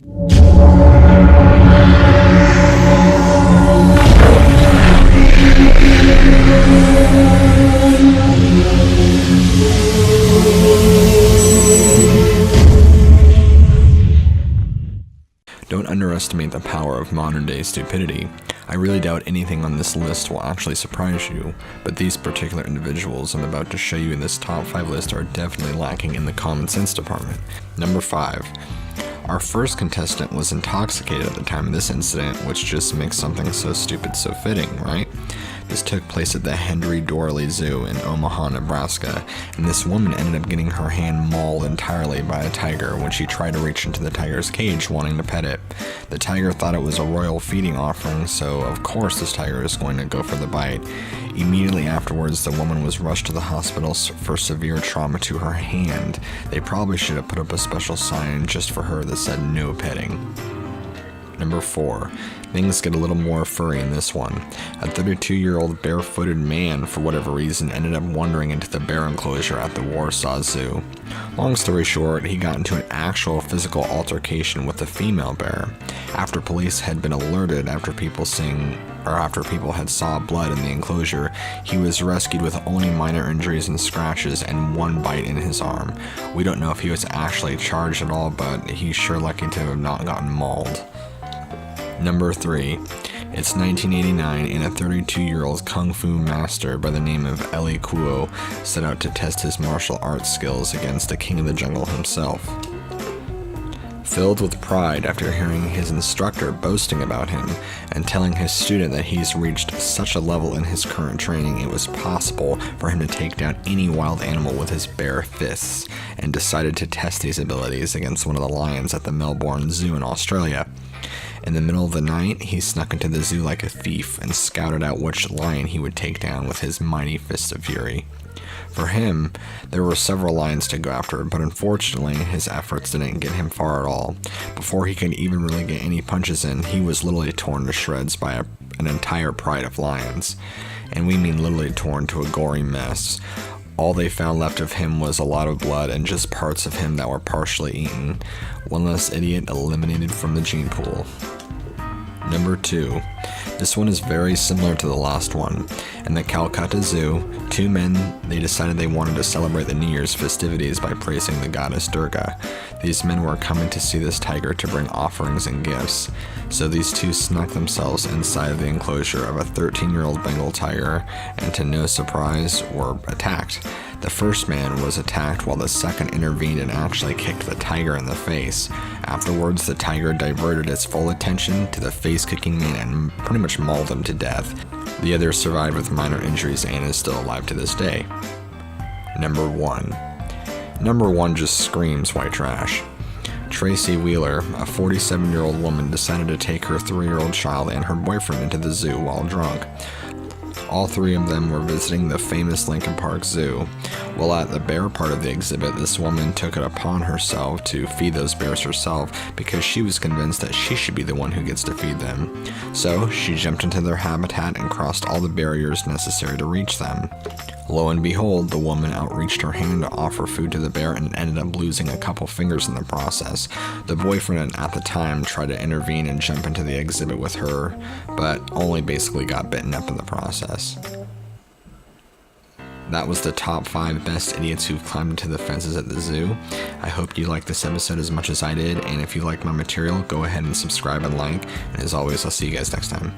Don't underestimate the power of modern-day stupidity. I really doubt anything on this list will actually surprise you, but these particular individuals I'm about to show you in this top 5 list are definitely lacking in the common sense department. Number 5. Our first contestant was intoxicated at the time of this incident, which just makes something so stupid so fitting, right? This took place at the Hendry Doorly Zoo in Omaha, Nebraska, and this woman ended up getting her hand mauled entirely by a tiger when she tried to reach into the tiger's cage wanting to pet it. The tiger thought it was a royal feeding offering, so of course this tiger is going to go for the bite. Immediately afterwards, the woman was rushed to the hospital for severe trauma to her hand. They probably should have put up a special sign just for her that said no petting. Number 4. Things get a little more furry in this one. A 32-year-old barefooted man, for whatever reason, ended up wandering into the bear enclosure at the Warsaw Zoo. Long story short, he got into an actual physical altercation with a female bear. After police had been alerted after people had saw blood in the enclosure, he was rescued with only minor injuries and scratches and one bite in his arm. We don't know if he was actually charged at all, but he's sure lucky to have not gotten mauled. Number 3. It's 1989 and a 32-year-old kung fu master by the name of Eli Kuo set out to test his martial arts skills against the king of the jungle himself. Filled with pride after hearing his instructor boasting about him and telling his student that he's reached such a level in his current training it was possible for him to take down any wild animal with his bare fists, and decided to test these abilities against one of the lions at the Melbourne Zoo in Australia. In the middle of the night, he snuck into the zoo like a thief and scouted out which lion he would take down with his mighty fist of fury. For him, there were several lions to go after, but unfortunately, his efforts didn't get him far at all. Before he could even really get any punches in, he was literally torn to shreds by an entire pride of lions. And we mean literally torn to a gory mess. All they found left of him was a lot of blood and just parts of him that were partially eaten. One less idiot eliminated from the gene pool. Number 2. This one is very similar to the last one. In the Calcutta Zoo, 2 men, they decided they wanted to celebrate the New Year's festivities by praising the goddess Durga. These men were coming to see this tiger to bring offerings and gifts. So these 2 snuck themselves inside of the enclosure of a 13-year-old Bengal tiger and, to no surprise, were attacked. The first man was attacked while the second intervened and actually kicked the tiger in the face. Afterwards, the tiger diverted its full attention to the face-kicking man and pretty much mauled him to death. The other survived with minor injuries and is still alive to this day. Number 1. Number 1 just screams white trash. Tracy Wheeler, a 47-year-old woman, decided to take her 3-year-old child and her boyfriend into the zoo while drunk. All 3 of them were visiting the famous Lincoln Park Zoo. While at the bear part of the exhibit, this woman took it upon herself to feed those bears herself because she was convinced that she should be the one who gets to feed them. So she jumped into their habitat and crossed all the barriers necessary to reach them. Lo and behold, the woman outreached her hand to offer food to the bear and ended up losing a couple fingers in the process. The boyfriend at the time tried to intervene and jump into the exhibit with her, but only basically got bitten up in the process. That was the top 5 best idiots who've climbed into the fences at the zoo. I hope you liked this episode as much as I did, and if you like my material, go ahead and subscribe and like, and as always, I'll see you guys next time.